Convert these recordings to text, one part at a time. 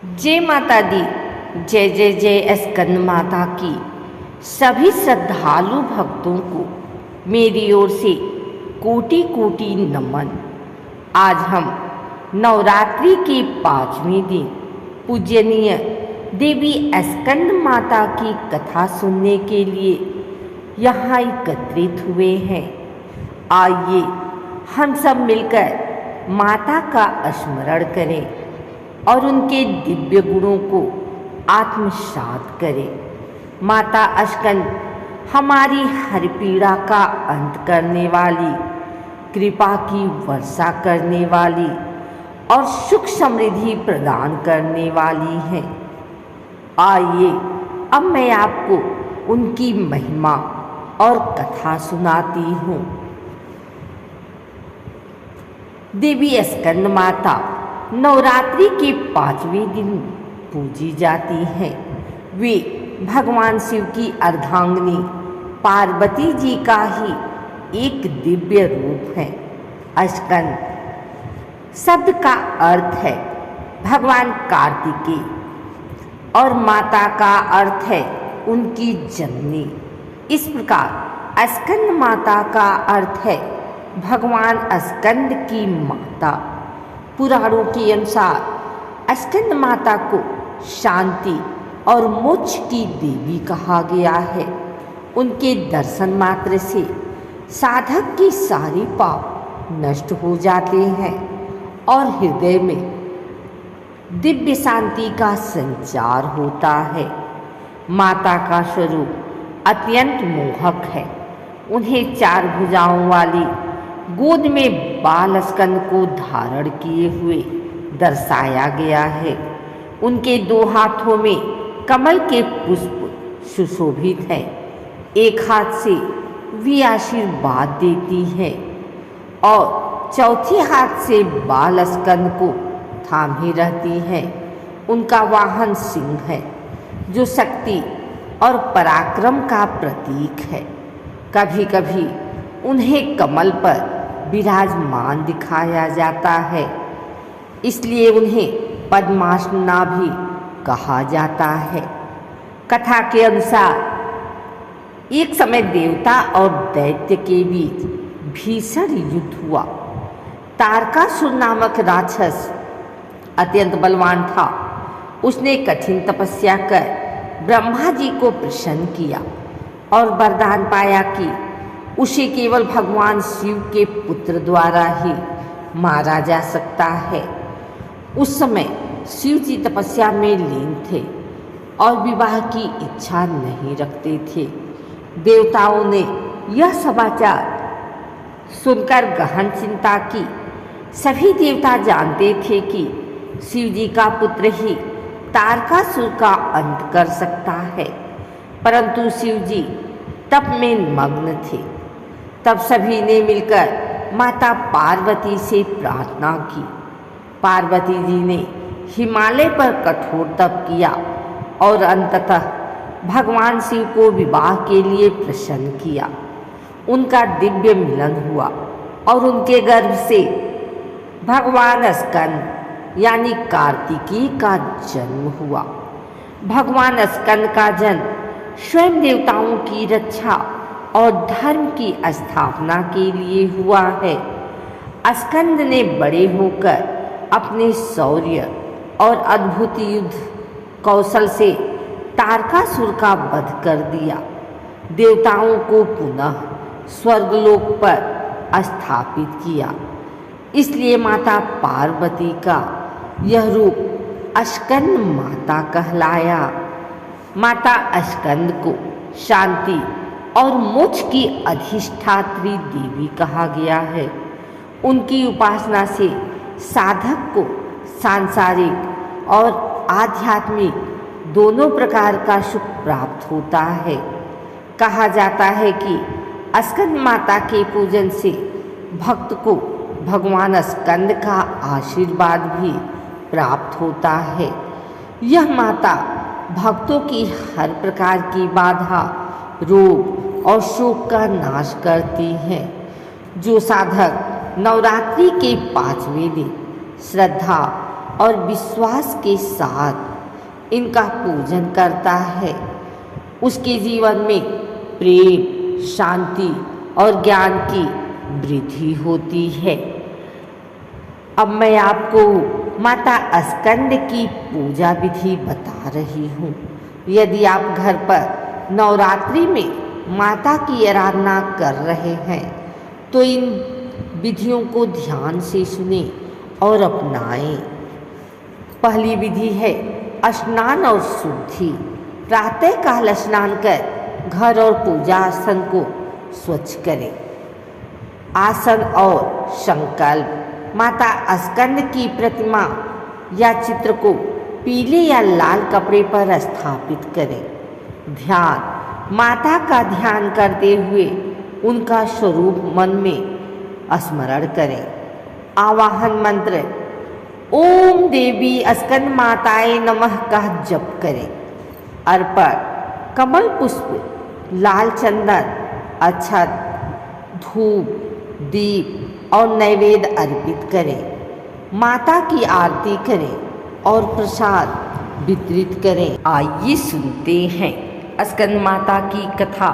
जय माता दी। जय जय जय स्कंद माता की। सभी श्रद्धालु भक्तों को मेरी ओर से कोटि कोटि नमन। आज हम नवरात्रि के 5वें दिन पूजनीय देवी स्कंद माता की कथा सुनने के लिए यहाँ एकत्रित हुए हैं। आइए हम सब मिलकर माता का स्मरण करें और उनके दिव्य गुणों को आत्मसात करें। माता स्कंद हमारी हर पीड़ा का अंत करने वाली, कृपा की वर्षा करने वाली और सुख समृद्धि प्रदान करने वाली हैं। आइए अब मैं आपको उनकी महिमा और कथा सुनाती हूँ। देवी स्कंद माता नवरात्रि के 5वें दिन पूजी जाती हैं। वे भगवान शिव की अर्धांगिनी पार्वती जी का ही एक दिव्य रूप है। स्कंद शब्द का अर्थ है भगवान कार्तिकेय और माता का अर्थ है उनकी जननी। इस प्रकार स्कंद माता का अर्थ है भगवान स्कंद की माता। पुराणों के अनुसार स्कंद माता को शांति और मोक्ष की देवी कहा गया है। उनके दर्शन मात्र से साधक की सारी पाप नष्ट हो जाते हैं और हृदय में दिव्य शांति का संचार होता है। माता का स्वरूप अत्यंत मोहक है। उन्हें 4 भुजाओं वाली गोद में बाल स्कंद को धारण किए हुए दर्शाया गया है। उनके 2 हाथों में कमल के पुष्प सुशोभित हैं। एक हाथ से वे आशीर्वाद देती है और चौथे हाथ से बाल स्कंद को थामे रहती है। उनका वाहन सिंह है जो शक्ति और पराक्रम का प्रतीक है। कभी कभी उन्हें कमल पर विराजमान दिखाया जाता है, इसलिए उन्हें पद्मासना भी कहा जाता है। कथा के अनुसार एक समय देवता और दैत्य के बीच भीषण युद्ध हुआ। तारकासुर नामक राक्षस अत्यंत बलवान था। उसने कठिन तपस्या कर ब्रह्मा जी को प्रसन्न किया और वरदान पाया कि उसे केवल भगवान शिव के पुत्र द्वारा ही मारा जा सकता है। उस समय शिव जी तपस्या में लीन थे और विवाह की इच्छा नहीं रखते थे। देवताओं ने यह समाचार सुनकर गहन चिंता की। सभी देवता जानते थे कि शिव जी का पुत्र ही तारकासुर का अंत कर सकता है, परंतु शिव जी तप में मग्न थे। तब सभी ने मिलकर माता पार्वती से प्रार्थना की। पार्वती जी ने हिमालय पर कठोर तप किया और अंततः भगवान शिव को विवाह के लिए प्रसन्न किया। उनका दिव्य मिलन हुआ और उनके गर्भ से भगवान स्कंद यानी कार्तिकेय का जन्म हुआ। भगवान स्कंद का जन्म स्वयं देवताओं की रक्षा और धर्म की स्थापना के लिए हुआ है। स्कंद ने बड़े होकर अपने शौर्य और अद्भुत युद्ध कौशल से तारकासुर का वध कर दिया। देवताओं को पुनः स्वर्गलोक पर स्थापित किया। इसलिए माता पार्वती का यह रूप स्कंद माता कहलाया। माता स्कंद को शांति और मोक्ष की अधिष्ठात्री देवी कहा गया है। उनकी उपासना से साधक को सांसारिक और आध्यात्मिक दोनों प्रकार का सुख प्राप्त होता है। कहा जाता है कि स्कंद माता के पूजन से भक्त को भगवान स्कंद का आशीर्वाद भी प्राप्त होता है। यह माता भक्तों की हर प्रकार की बाधा, रोग और शोक का नाश करती हैं। जो साधक नवरात्रि के 5वें दिन श्रद्धा और विश्वास के साथ इनका पूजन करता है, उसके जीवन में प्रेम, शांति और ज्ञान की वृद्धि होती है। अब मैं आपको माता स्कंद की पूजा विधि बता रही हूँ। यदि आप घर पर नवरात्रि में माता की आराधना कर रहे हैं तो इन विधियों को ध्यान से सुने और अपनाएं। पहली विधि है स्नान और शुद्धि। प्रातःकाल स्नान कर घर और पूजा आसन को स्वच्छ करें। आसन और संकल्प। माता स्कंद की प्रतिमा या चित्र को पीले या लाल कपड़े पर स्थापित करें। ध्यान। माता का ध्यान करते हुए उनका स्वरूप मन में स्मरण करें। आवाहन मंत्र ओम देवी स्कंद माताए नमः का जप करें। अर्पण कमल पुष्प, लाल चंदन, अक्षत, धूप, दीप और नैवेद्य अर्पित करें। माता की आरती करें और प्रसाद वितरित करें। आइए सुनते हैं स्कंद माता की कथा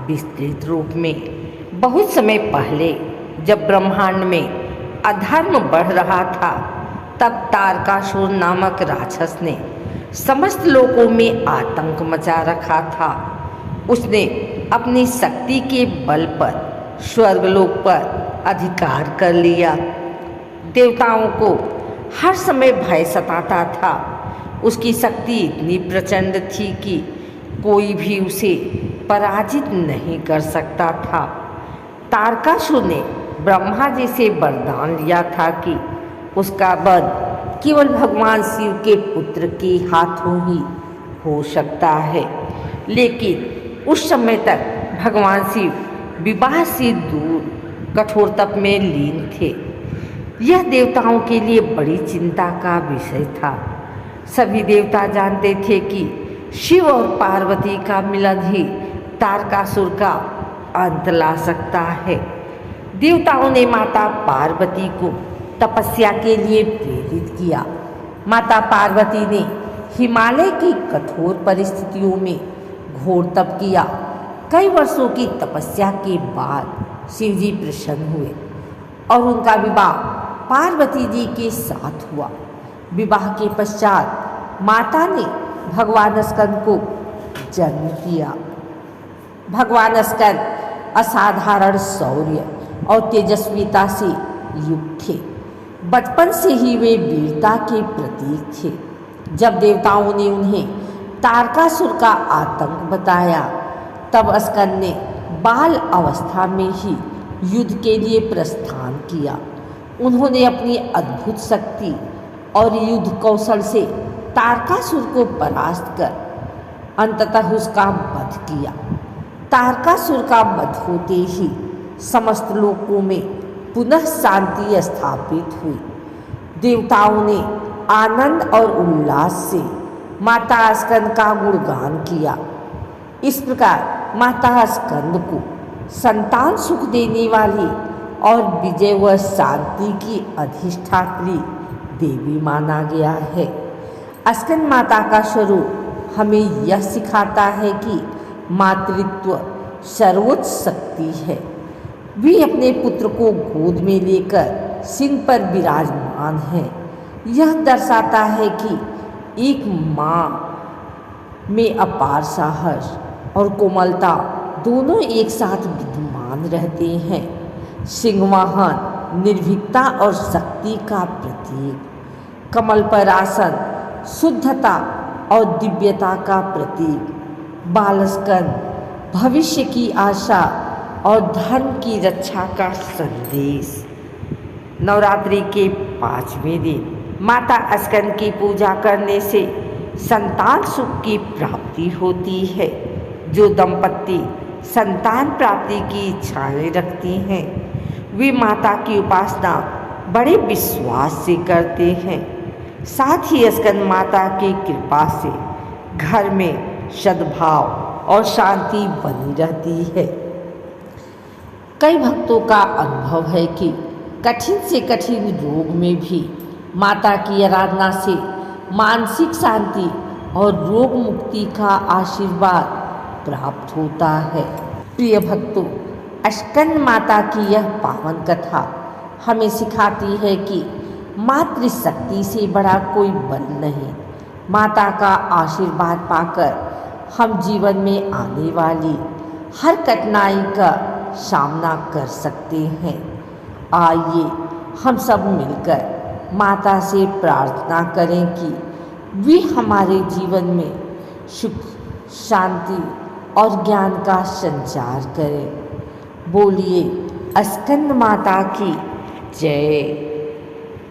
विस्तृत रूप में। बहुत समय पहले जब ब्रह्मांड में अधर्म बढ़ रहा था, तब तारकासुर नामक राक्षस ने समस्त लोकों में आतंक मचा रखा था। उसने अपनी शक्ति के बल पर स्वर्गलोक पर अधिकार कर लिया। देवताओं को हर समय भय सताता था। उसकी शक्ति इतनी प्रचंड थी कि कोई भी उसे पराजित नहीं कर सकता था। तारकासुर ने ब्रह्मा जी से वरदान लिया था कि उसका वध केवल भगवान शिव के पुत्र के हाथों ही हो सकता है। लेकिन उस समय तक भगवान शिव विवाह से दूर कठोर तप में लीन थे। यह देवताओं के लिए बड़ी चिंता का विषय था। सभी देवता जानते थे कि शिव और पार्वती का मिलन ही तारकासुर का अंत ला सकता है। देवताओं ने माता पार्वती को तपस्या के लिए प्रेरित किया। माता पार्वती ने हिमालय की कठोर परिस्थितियों में घोर तप किया। कई वर्षों की तपस्या के बाद शिव जी प्रसन्न हुए और उनका विवाह पार्वती जी के साथ हुआ। विवाह के पश्चात माता ने भगवान स्कंद को जन्म दिया। भगवान स्कंद असाधारण शौर्य और तेजस्विता से युक्त थे। बचपन से ही वे वीरता के प्रतीक थे। जब देवताओं ने उन्हें तारकासुर का आतंक बताया, तब स्कंद ने बाल अवस्था में ही युद्ध के लिए प्रस्थान किया। उन्होंने अपनी अद्भुत शक्ति और युद्ध कौशल से तारकासुर को परास्त कर अंततः उसका वध किया। तारकासुर का वध होते ही समस्त लोकों में पुनः शांति स्थापित हुई। देवताओं ने आनंद और उल्लास से माता स्कंद का गुणगान किया। इस प्रकार माता स्कंद को संतान सुख देने वाली और विजय व शांति की अधिष्ठात्री देवी माना गया है। स्कंद माता का स्वरूप हमें यह सिखाता है कि मातृत्व सर्वोच्च शक्ति है। वे अपने पुत्र को गोद में लेकर सिंह पर विराजमान है। यह दर्शाता है कि एक माँ में अपार साहस और कोमलता दोनों एक साथ विद्यमान रहते हैं। सिंहवाहन निर्भीकता और शक्ति का प्रतीक, कमल पर आसन शुद्धता और दिव्यता का प्रतीक, बालस्कंद भविष्य की आशा और धर्म की रक्षा का संदेश। नवरात्रि के 5वें दिन माता स्कंद की पूजा करने से संतान सुख की प्राप्ति होती है। जो दंपत्ति संतान प्राप्ति की इच्छाएं रखती हैं, वे माता की उपासना बड़े विश्वास से करते हैं। साथ ही स्कंद माता की कृपा से घर में सद्भाव और शांति बनी रहती है। कई भक्तों का अनुभव है कि कठिन से कठिन रोग में भी माता की आराधना से मानसिक शांति और रोग मुक्ति का आशीर्वाद प्राप्त होता है। प्रिय भक्तों, स्कंद माता की यह पावन कथा हमें सिखाती है कि मातृशक्ति से बड़ा कोई बल नहीं। माता का आशीर्वाद पाकर हम जीवन में आने वाली हर कठिनाई का सामना कर सकते हैं। आइए हम सब मिलकर माता से प्रार्थना करें कि वे हमारे जीवन में सुख, शांति और ज्ञान का संचार करें। बोलिए स्कंद माता की जय।